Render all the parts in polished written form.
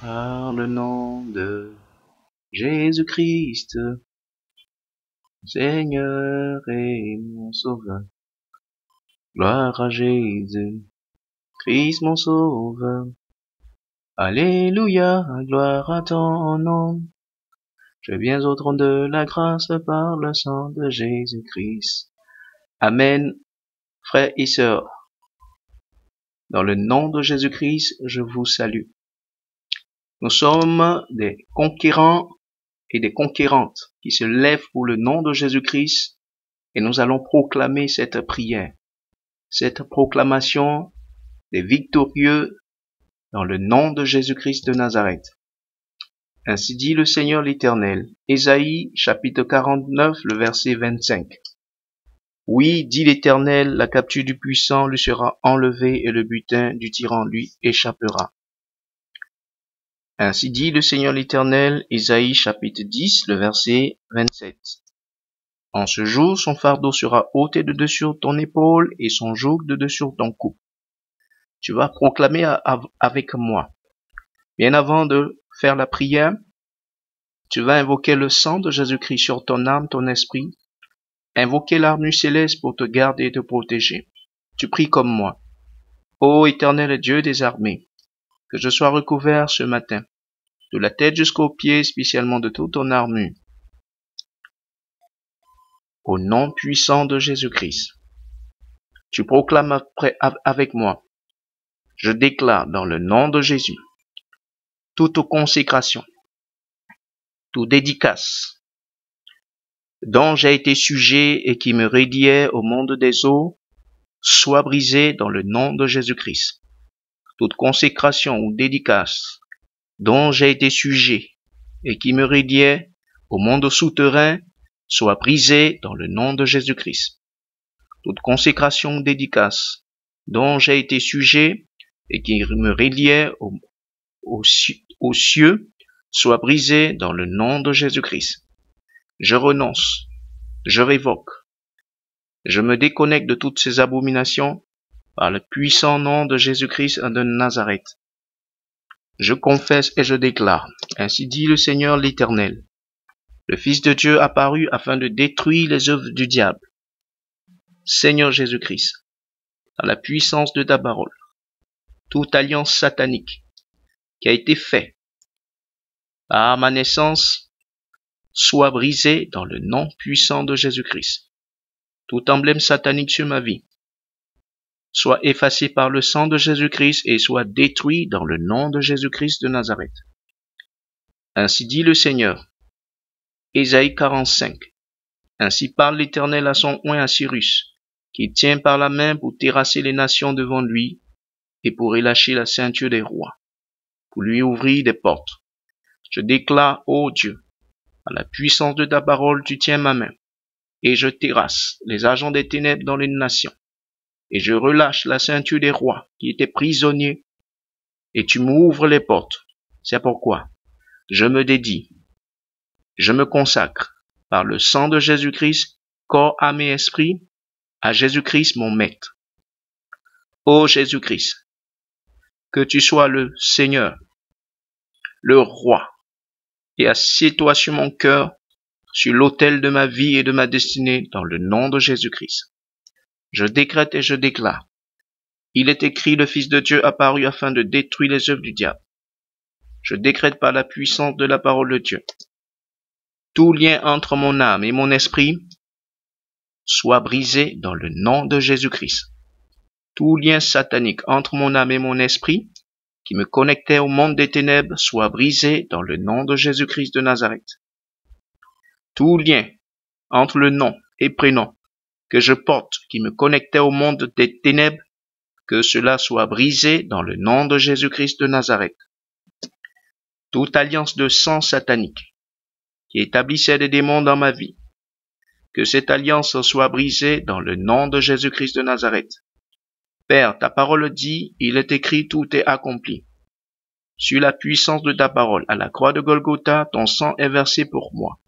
Par le nom de Jésus-Christ, Seigneur et mon Sauveur. Gloire à Jésus, Christ mon Sauveur. Alléluia, gloire à ton nom. Je viens au trône de la grâce par le sang de Jésus-Christ. Amen, frères et sœurs. Dans le nom de Jésus-Christ, je vous salue. Nous sommes des conquérants et des conquérantes qui se lèvent pour le nom de Jésus-Christ et nous allons proclamer cette prière, cette proclamation des victorieux dans le nom de Jésus-Christ de Nazareth. Ainsi dit le Seigneur l'Éternel. Ésaïe chapitre 49, le verset 25. Oui, dit l'Éternel, la capture du puissant lui sera enlevée et le butin du tyran lui échappera. Ainsi dit le Seigneur l'Éternel, Ésaïe chapitre 10, le verset 27. En ce jour, son fardeau sera ôté de dessus ton épaule et son joug de dessus ton cou. Tu vas proclamer avec moi. Bien avant de faire la prière, tu vas invoquer le sang de Jésus-Christ sur ton âme, ton esprit. Invoquer l'armure céleste pour te garder et te protéger. Tu pries comme moi. Ô Éternel Dieu des armées, que je sois recouvert ce matin, de la tête jusqu'aux pieds, spécialement de toute ton armure. Au nom puissant de Jésus-Christ, tu proclames avec moi. Je déclare dans le nom de Jésus, toute consécration, toute dédicace, dont j'ai été sujet et qui me reliait au monde des eaux, soit brisée dans le nom de Jésus-Christ. Toute consécration ou dédicace, dont j'ai été sujet et qui me reliait au monde souterrain, soit brisée dans le nom de Jésus-Christ. Toute consécration ou dédicace, dont j'ai été sujet et qui me reliait aux cieux, soit brisée dans le nom de Jésus-Christ. Je renonce, je révoque, je me déconnecte de toutes ces abominations par le puissant nom de Jésus-Christ de Nazareth. Je confesse et je déclare, ainsi dit le Seigneur l'Éternel, le Fils de Dieu apparut afin de détruire les œuvres du diable. Seigneur Jésus-Christ, à la puissance de ta parole, toute alliance satanique qui a été faite par ma naissance soit brisée dans le nom puissant de Jésus-Christ. Tout emblème satanique sur ma vie soit effacé par le sang de Jésus-Christ et soit détruit dans le nom de Jésus-Christ de Nazareth. Ainsi dit le Seigneur. Ésaïe 45. Ainsi parle l'Éternel à son oint à Cyrus, qui tient par la main pour terrasser les nations devant lui et pour relâcher la ceinture des rois, pour lui ouvrir des portes. Je déclare, ô Dieu, à la puissance de ta parole, tu tiens ma main, et je terrasse les agents des ténèbres dans les nations, et je relâche la ceinture des rois qui étaient prisonniers, et tu m'ouvres les portes. C'est pourquoi je me dédie, je me consacre par le sang de Jésus-Christ, corps, âme et esprit, à Jésus-Christ mon maître. Ô Jésus-Christ, que tu sois le Seigneur, le roi, et assieds-toi sur mon cœur, sur l'autel de ma vie et de ma destinée, dans le nom de Jésus-Christ. Je décrète et je déclare. Il est écrit, le Fils de Dieu apparut afin de détruire les œuvres du diable. Je décrète par la puissance de la parole de Dieu. Tout lien entre mon âme et mon esprit soit brisé dans le nom de Jésus-Christ. Tout lien satanique entre mon âme et mon esprit qui me connectait au monde des ténèbres soit brisé dans le nom de Jésus-Christ de Nazareth. Tout lien entre le nom et prénom que je porte qui me connectait au monde des ténèbres, que cela soit brisé dans le nom de Jésus-Christ de Nazareth. Toute alliance de sang satanique qui établissait des démons dans ma vie, que cette alliance soit brisée dans le nom de Jésus-Christ de Nazareth. Père, ta parole dit, il est écrit, tout est accompli. Sur la puissance de ta parole, à la croix de Golgotha, ton sang est versé pour moi.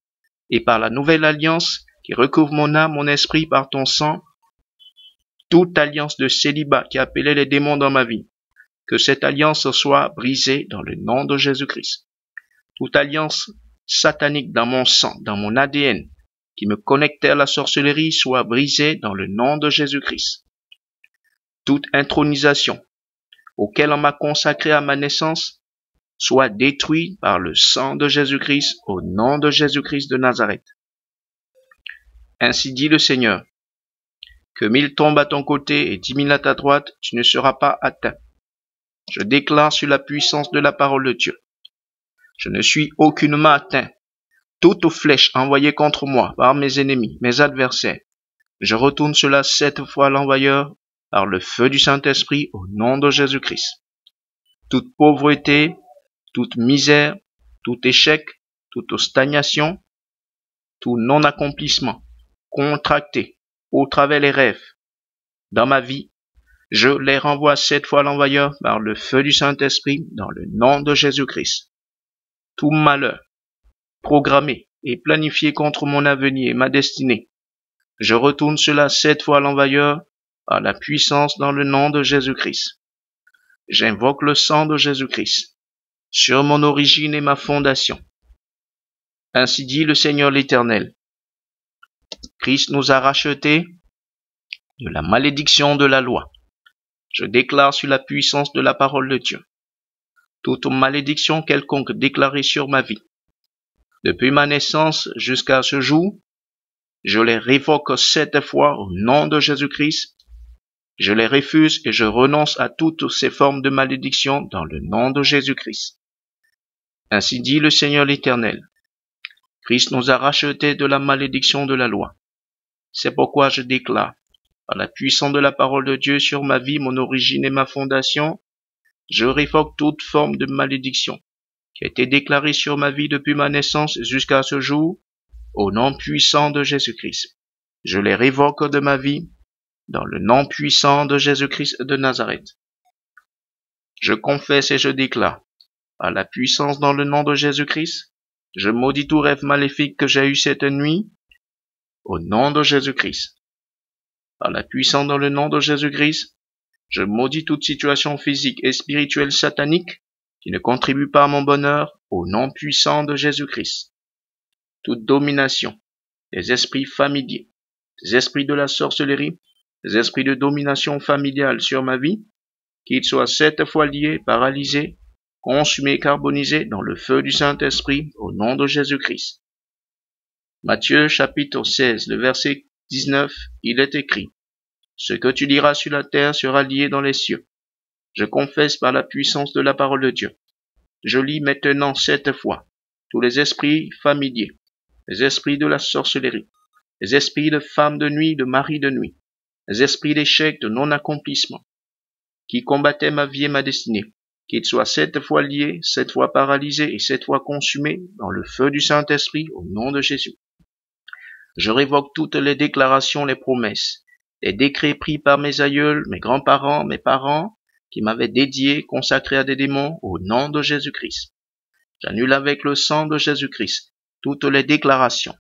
Et par la nouvelle alliance qui recouvre mon âme, mon esprit par ton sang, toute alliance de célibat qui appelait les démons dans ma vie, que cette alliance soit brisée dans le nom de Jésus-Christ. Toute alliance satanique dans mon sang, dans mon ADN, qui me connectait à la sorcellerie, soit brisée dans le nom de Jésus-Christ. Toute intronisation auquel on m'a consacré à ma naissance, soit détruite par le sang de Jésus-Christ au nom de Jésus-Christ de Nazareth. Ainsi dit le Seigneur, que 1000 tombent à ton côté et 10 000 à ta droite, tu ne seras pas atteint. Je déclare sur la puissance de la parole de Dieu. Je ne suis aucunement atteint. Toute flèche envoyée contre moi par mes ennemis, mes adversaires, je retourne cela 7 fois à l'envoyeur par le feu du Saint-Esprit au nom de Jésus-Christ. Toute pauvreté, toute misère, tout échec, toute stagnation, tout non-accomplissement, contracté au travers les rêves, dans ma vie, je les renvoie 7 fois à l'envoyeur par le feu du Saint-Esprit dans le nom de Jésus-Christ. Tout malheur, programmé et planifié contre mon avenir et ma destinée, je retourne cela 7 fois à l'envoyeur par la puissance dans le nom de Jésus-Christ. J'invoque le sang de Jésus-Christ sur mon origine et ma fondation. Ainsi dit le Seigneur l'Éternel. Christ nous a rachetés de la malédiction de la loi. Je déclare sur la puissance de la parole de Dieu toute malédiction quelconque déclarée sur ma vie. Depuis ma naissance jusqu'à ce jour, je les révoque 7 fois au nom de Jésus-Christ. Je les refuse et je renonce à toutes ces formes de malédiction dans le nom de Jésus-Christ. Ainsi dit le Seigneur l'Éternel. Christ nous a rachetés de la malédiction de la loi. C'est pourquoi je déclare, par la puissance de la parole de Dieu sur ma vie, mon origine et ma fondation, je révoque toute forme de malédiction qui a été déclarée sur ma vie depuis ma naissance jusqu'à ce jour, au nom puissant de Jésus-Christ. Je les révoque de ma vie, dans le nom puissant de Jésus-Christ de Nazareth. Je confesse et je déclare, par la puissance dans le nom de Jésus-Christ, je maudis tout rêve maléfique que j'ai eu cette nuit, au nom de Jésus-Christ. Par la puissance dans le nom de Jésus-Christ, je maudis toute situation physique et spirituelle satanique qui ne contribue pas à mon bonheur, au nom puissant de Jésus-Christ. Toute domination, des esprits familiers, des esprits de la sorcellerie, des esprits de domination familiale sur ma vie, qu'ils soient 7 fois liés, paralysés, consumés, carbonisés dans le feu du Saint-Esprit, au nom de Jésus-Christ. Matthieu chapitre 16, le verset 19, il est écrit, « Ce que tu liras sur la terre sera lié dans les cieux. » Je confesse par la puissance de la parole de Dieu. Je lis maintenant 7 fois tous les esprits familiers, les esprits de la sorcellerie, les esprits de femmes de nuit, de maris de nuit, les esprits d'échec, de non-accomplissement, qui combattaient ma vie et ma destinée, qu'ils soient 7 fois liés, 7 fois paralysés et 7 fois consumés dans le feu du Saint-Esprit au nom de Jésus. Je révoque toutes les déclarations, les promesses, les décrets pris par mes aïeuls, mes grands-parents, mes parents, qui m'avaient dédié, consacré à des démons au nom de Jésus-Christ. J'annule avec le sang de Jésus-Christ toutes les déclarations,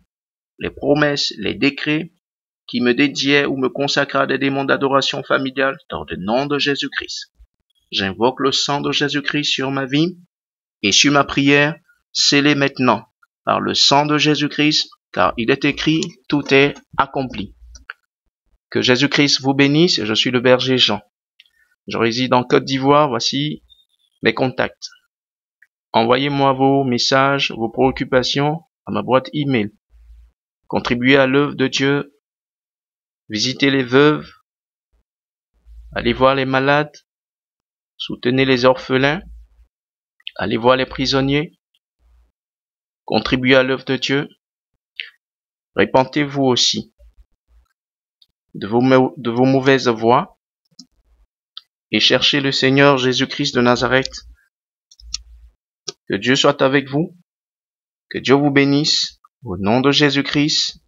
les promesses, les décrets qui me dédiaient ou me consacraient à des démons d'adoration familiale dans le nom de Jésus-Christ. J'invoque le sang de Jésus-Christ sur ma vie et sur ma prière, scellée maintenant par le sang de Jésus-Christ, car il est écrit, tout est accompli. Que Jésus-Christ vous bénisse, je suis le berger Jean. Je réside en Côte d'Ivoire, voici mes contacts. Envoyez-moi vos messages, vos préoccupations à ma boîte email. Contribuez à l'œuvre de Dieu, visitez les veuves, allez voir les malades, soutenez les orphelins, allez voir les prisonniers, contribuez à l'œuvre de Dieu. Répentez-vous aussi de vos mauvaises voies et cherchez le Seigneur Jésus-Christ de Nazareth. Que Dieu soit avec vous, que Dieu vous bénisse, au nom de Jésus-Christ.